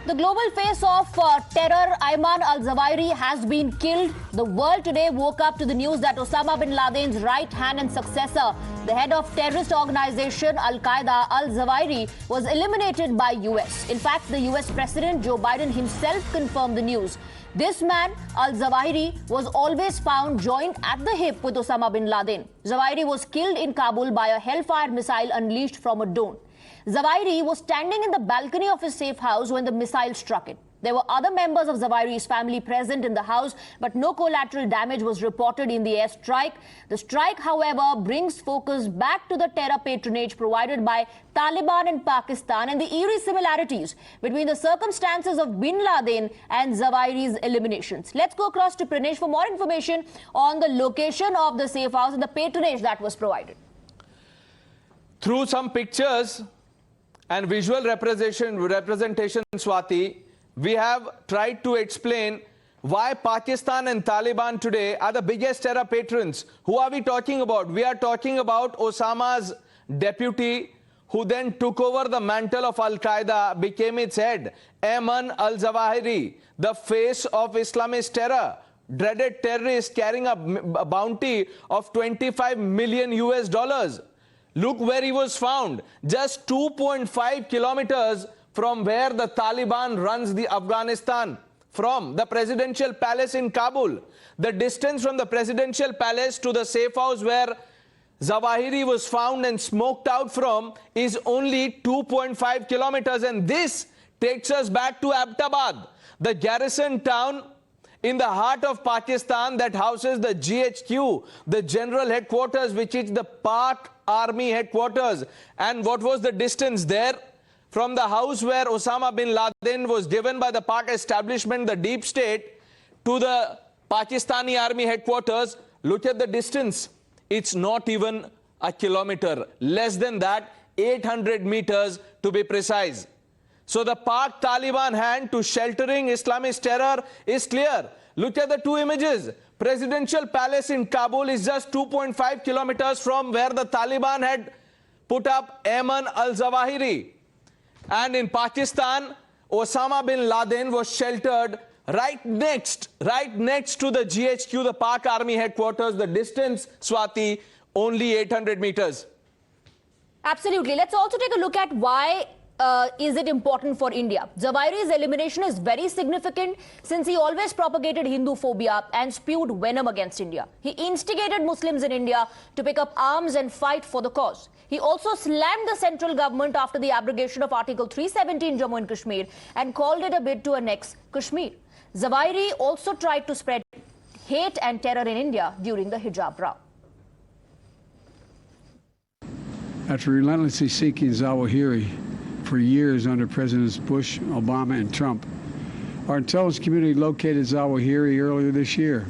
The global face of terror, Ayman al-Zawahiri, has been killed. The world today woke up to the news that Osama bin Laden's right hand and successor, the head of terrorist organization Al-Qaeda, al-Zawahiri, was eliminated by US. In fact, the US President Joe Biden himself confirmed the news. This man, al-Zawahiri, was always found joined at the hip with Osama bin Laden. Zawahiri was killed in Kabul by a Hellfire missile unleashed from a drone. Zawahiri was standing in the balcony of his safe house when the missile struck it. There were other members of Zawahiri's family present in the house, but no collateral damage was reported in the airstrike. The strike, however, brings focus back to the terror patronage provided by Taliban in Pakistan and the eerie similarities between the circumstances of bin Laden and Zawahiri's eliminations. Let's go across to Pranesh for more information on the location of the safe house and the patronage that was provided. Through some pictures and visual representation, Swati, we have tried to explain why Pakistan and Taliban today are the biggest terror patrons. Who are we talking about? We are talking about Osama's deputy, who then took over the mantle of Al-Qaeda, became its head, Ayman al-Zawahiri, the face of Islamist terror, dreaded terrorist carrying a bounty of $25 million US. Look where he was found, just 2.5 kilometers from where the Taliban runs the Afghanistan, from the presidential palace in Kabul. The distance from the presidential palace to the safe house where Zawahiri was found and smoked out from is only 2.5 kilometers. And this takes us back to Abbottabad, the garrison town in the heart of Pakistan that houses the GHQ, the general headquarters, which is the Pak Army headquarters. And what was the distance there? From the house where Osama bin Laden was given by the Pak establishment, the deep state, to the Pakistani army headquarters, look at the distance. It's not even a kilometer. Less than that, 800 meters to be precise. So the Pak-Taliban hand to sheltering Islamist terror is clear. Look at the two images. Presidential palace in Kabul is just 2.5 kilometers from where the Taliban had put up Ayman al-Zawahiri. And in Pakistan, Osama bin Laden was sheltered right next to the GHQ, the Pak Army headquarters. The distance, Swati, only 800 meters. Absolutely. Let's also take a look at why is it important for India. Zawahiri's elimination is very significant since he always propagated Hindu phobia and spewed venom against India. He instigated Muslims in India to pick up arms and fight for the cause. He also slammed the central government after the abrogation of Article 370 in Jammu and Kashmir and called it a bid to annex Kashmir. Zawahiri also tried to spread hate and terror in India during the hijab row. After relentlessly seeking Zawahiri for years under Presidents Bush, Obama, and Trump, our intelligence community located Zawahiri earlier this year.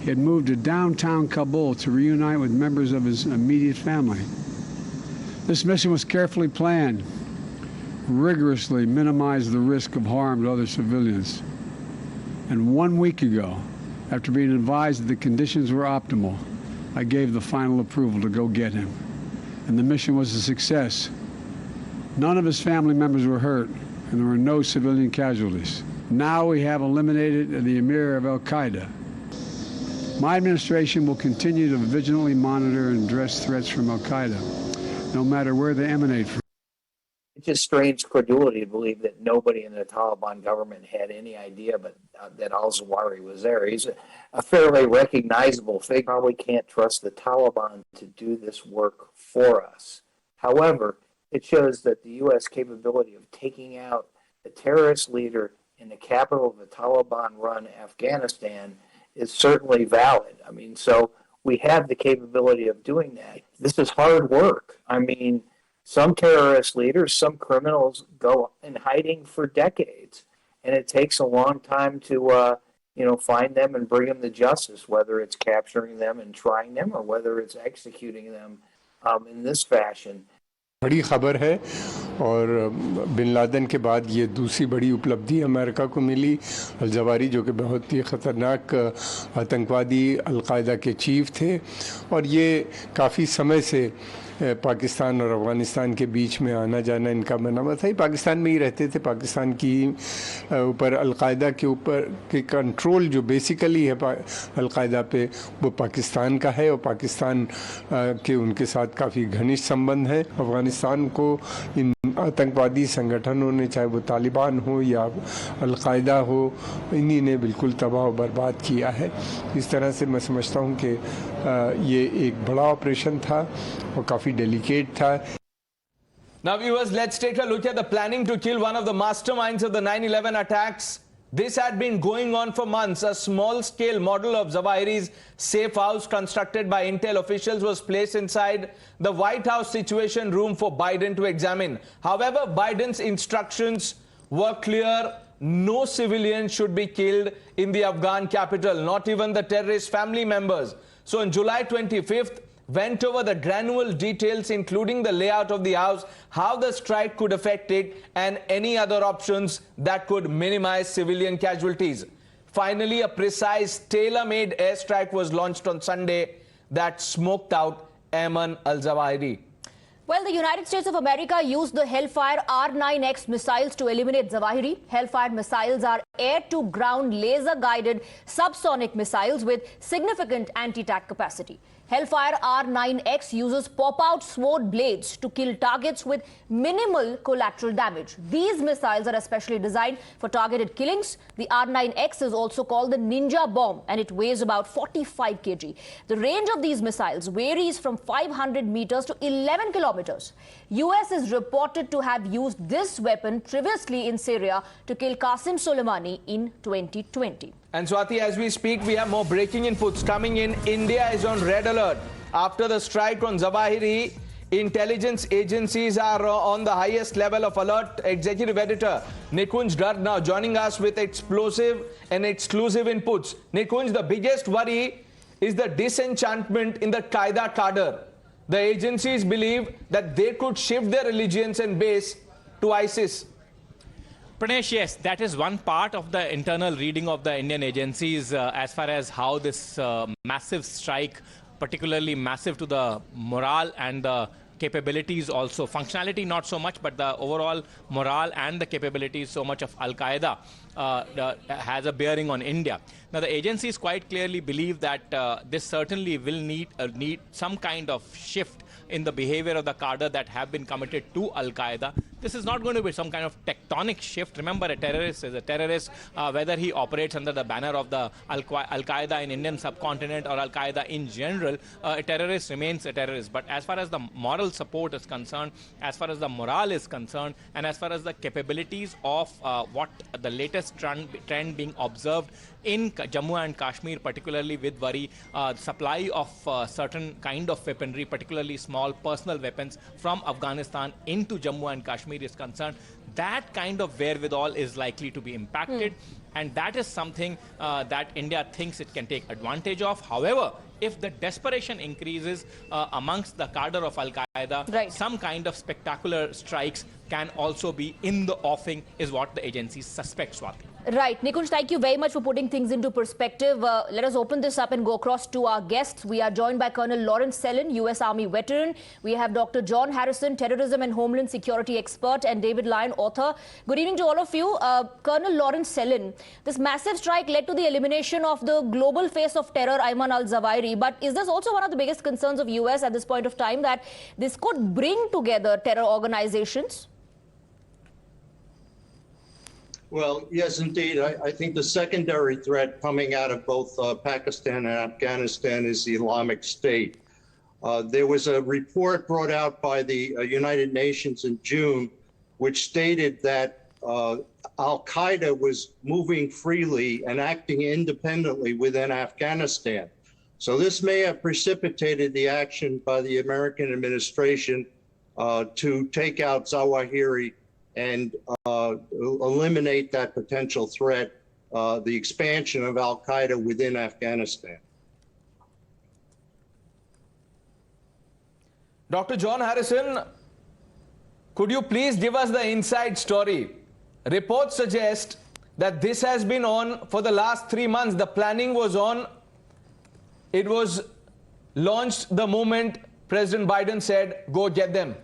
He had moved to downtown Kabul to reunite with members of his immediate family. This mission was carefully planned, rigorously minimized the risk of harm to other civilians. And 1 week ago, after being advised that the conditions were optimal, I gave the final approval to go get him. And the mission was a success. None of his family members were hurt, and there were no civilian casualties. Now we have eliminated the emir of Al-Qaeda. My administration will continue to vigilantly monitor and address threats from Al-Qaeda, no matter where they emanate from. It's just strange credulity to believe that nobody in the Taliban government had any idea but that al-Zawahiri was there. He's a fairly recognizable figure. Probably can't trust the Taliban to do this work for us. However, it shows that the U.S. capability of taking out a terrorist leader in the capital of the Taliban-run Afghanistan is certainly valid. I mean, so we have the capability of doing that. This is hard work. I mean, some terrorist leaders, some criminals go in hiding for decades, and it takes a long time to, find them and bring them to justice, whether it's capturing them and trying them or whether it's executing them in this fashion. बड़ी खबर है और bin Laden के बाद ये दूसरी बड़ी उपलब्धि अमेरिका को मिली। अल-जवाहिरी जो कि बहुत ही ख़तरनाक आतंकवादी अल-कायदा के चीफ थे और ये काफ़ी समय से पाकिस्तान और अफ़गानिस्तान के बीच में आना जाना इनका बना हुआ था। पाकिस्तान में ही रहते थे। पाकिस्तान की ऊपर अल-कायदा के ऊपर के कंट्रोल जो बेसिकली है अल-कायदा पे, वो पाकिस्तान का है और पाकिस्तान के उनके साथ काफ़ी घनिष्ठ संबंध है। अफ़गानिस्तान को इन आतंकवादी संगठनों ने, चाहे वो तालिबान हो या अल-कायदा हो, इन्हीं ने बिल्कुल तबाह बर्बाद किया है। इस तरह से मैं समझता हूँ कि ये एक बड़ा ऑपरेशन था और काफ़ी डेलिकेट था। Now viewers, let's take a look at the planning to kill one of the masterminds of the 9/11 attacks. This had been going on for months. A small-scale model of Zawahiri's safe house constructed by Intel officials was placed inside the White House Situation Room for Biden to examine. However, Biden's instructions were clear. No civilians should be killed in the Afghan capital, not even the terrorist family members. So on July 25th, went over the granular details, including the layout of the house, how the strike could affect it, and any other options that could minimize civilian casualties. Finally, a precise, tailor-made airstrike was launched on Sunday that smoked out Ayman al-Zawahiri. Well, the United States of America used the Hellfire R9X missiles to eliminate Zawahiri. Hellfire missiles are air-to-ground laser-guided subsonic missiles with significant anti-tank capacity. Hellfire R9X uses pop-out sword blades to kill targets with minimal collateral damage. These missiles are especially designed for targeted killings. The R9X is also called the Ninja Bomb, and it weighs about 45 kg. The range of these missiles varies from 500 meters to 11 kilometers. US is reported to have used this weapon previously in Syria to kill Qasem Soleimani in 2020. And Swati, as we speak, we have more breaking inputs coming in. India is on red alert. After the strike on Zawahiri, intelligence agencies are on the highest level of alert. Executive Editor Nikunj Garg now joining us with explosive and exclusive inputs. Nikunj, the biggest worry is the disenchantment in the Qaeda cadre. The agencies believe that they could shift their allegiance and base to ISIS. Pranesh, yes, that is one part of the internal reading of the Indian agencies as far as how this massive strike, particularly massive to the morale and the capabilities also, functionality not so much, but the overall morale and the capabilities so much of Al-Qaeda has a bearing on India. Now, the agencies quite clearly believe that this certainly will need some kind of shift in the behavior of the cadre that have been committed to Al-Qaeda. This is not going to be some kind of tectonic shift. Remember, a terrorist is a terrorist, whether he operates under the banner of the Al-Qaeda in Indian subcontinent or Al-Qaeda in general, a terrorist remains a terrorist. But as far as the moral support is concerned, as far as the morale is concerned, and as far as the capabilities of what the latest trend being observed in Jammu and Kashmir, particularly with worry, supply of certain kind of weaponry, particularly small personal weapons from Afghanistan into Jammu and Kashmir is concerned, that kind of wherewithal is likely to be impacted. And that is something that India thinks it can take advantage of. However, if the desperation increases amongst the cadre of Al-Qaeda, some kind of spectacular strikes can also be in the offing, is what the agencies suspect, Swati. Right. Nikunj, thank you very much for putting things into perspective. Let us open this up and go across to our guests. We are joined by Col Lawrence Sellin, U.S. Army veteran. We have Dr. John Harrison, Terrorism and Homeland Security expert, and David Loyn, author. Good evening to all of you. Col Lawrence Sellin, this massive strike led to the elimination of the global face of terror, Ayman al-Zawahiri. But is this also one of the biggest concerns of U.S. at this point of time, that this could bring together terror organizations? Well, yes, indeed. I think the secondary threat coming out of both Pakistan and Afghanistan is the Islamic State. There was a report brought out by the United Nations in June, which stated that Al-Qaeda was moving freely and acting independently within Afghanistan. So this may have precipitated the action by the American administration to take out Zawahiri and eliminate that potential threat, the expansion of Al-Qaeda within Afghanistan. Dr. John Harrison, could you please give us the inside story? Reports suggest that this has been on for the last 3 months. The planning was on. It was launched the moment President Biden said, go get them.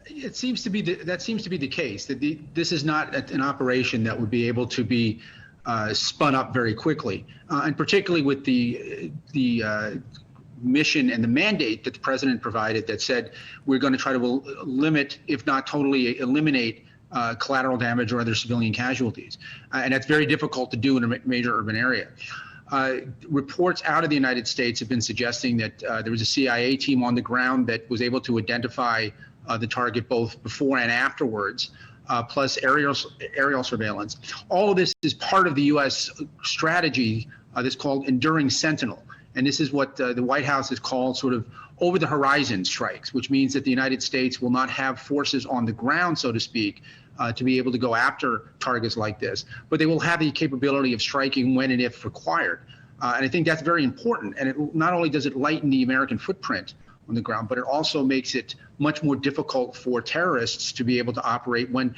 It seems to be that seems to be the case, that this is not an operation that would be able to be spun up very quickly, and particularly with the mission and the mandate that the president provided that said we're going to try to limit, if not totally eliminate, collateral damage or other civilian casualties. And that's very difficult to do in a major urban area. Reports out of the United States have been suggesting that there was a CIA team on the ground that was able to identify the target both before and afterwards, plus aerial surveillance. All of this is part of the U.S. strategy that's called Enduring Sentinel. And this is what the White House has called sort of over-the-horizon strikes, which means that the United States will not have forces on the ground, so to speak, to be able to go after targets like this. But they will have the capability of striking when and if required. And I think that's very important. And it, not only does it lighten the American footprint on the ground, but it also makes it much more difficult for terrorists to be able to operate when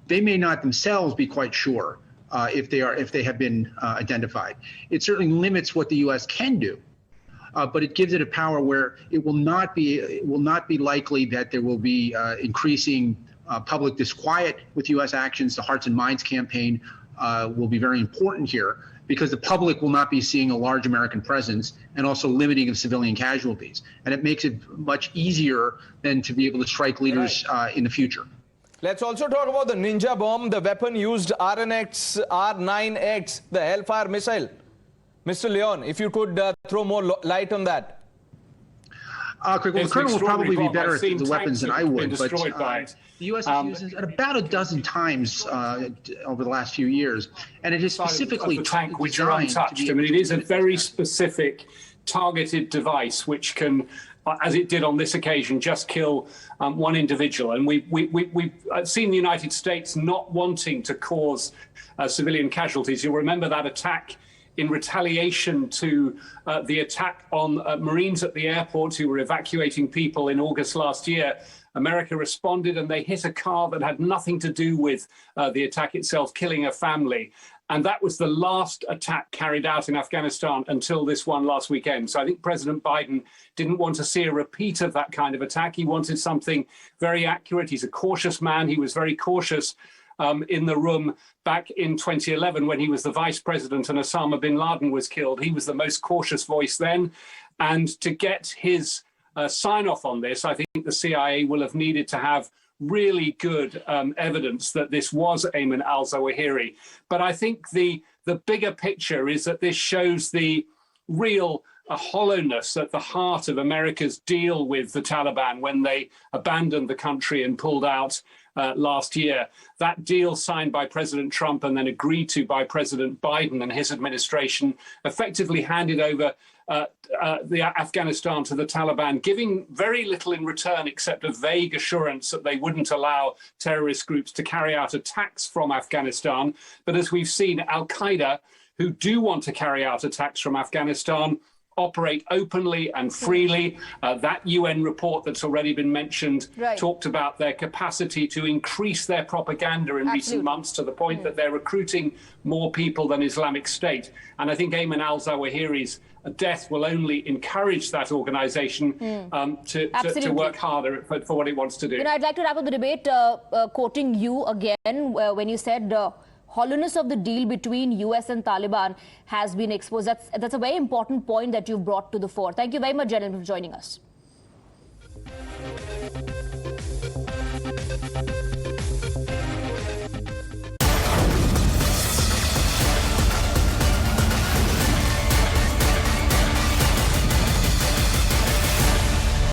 they may not themselves be quite sure if they have been identified. It certainly limits what the U.S. can do, but it gives it a power where it will not be likely that there will be increasing public disquiet with U.S. actions. The Hearts and Minds campaign will be very important here, because the public will not be seeing a large American presence and also limiting of civilian casualties. And it makes it much easier than to be able to strike leaders in the future. Let's also talk about the Ninja bomb, the weapon used R9X, the Hellfire missile. Mr. Loyn, if you could throw more light on that. Well, the Colonel will probably be better at the weapons than I would, but the U.S. has used it about a dozen times over the last few years, and it is specifically the tank which are untouched. I mean, it is a very specific, targeted device which can, as it did on this occasion, just kill one individual. And we've seen the United States not wanting to cause civilian casualties. You'll remember that attack in retaliation to the attack on Marines at the airport who were evacuating people in August last year. America responded and they hit a car that had nothing to do with the attack itself, killing a family. And that was the last attack carried out in Afghanistan until this one last weekend. So I think President Biden didn't want to see a repeat of that kind of attack. He wanted something very accurate. He's a cautious man. He was very cautious in the room back in 2011 when he was the vice president and Osama bin Laden was killed. He was the most cautious voice then. And to get his sign off on this, I think the CIA will have needed to have really good evidence that this was Ayman al-Zawahiri. But I think the bigger picture is that this shows the real hollowness at the heart of America's deal with the Taliban when they abandoned the country and pulled out last year. That deal signed by President Trump and then agreed to by President Biden and his administration effectively handed over Afghanistan to the Taliban, giving very little in return except a vague assurance that they wouldn't allow terrorist groups to carry out attacks from Afghanistan. But as we've seen, Al-Qaeda, who do want to carry out attacks from Afghanistan, operate openly and freely. That UN report that's already been mentioned talked about their capacity to increase their propaganda in recent months to the point that they're recruiting more people than Islamic State. And I think Ayman al-Zawahiri's death will only encourage that organization to work harder for what it wants to do. You know, I'd like to wrap up the debate quoting you again when you said hollowness of the deal between US and Taliban has been exposed. That's a very important point that you've brought to the fore. Thank you very much, gentlemen, for joining us.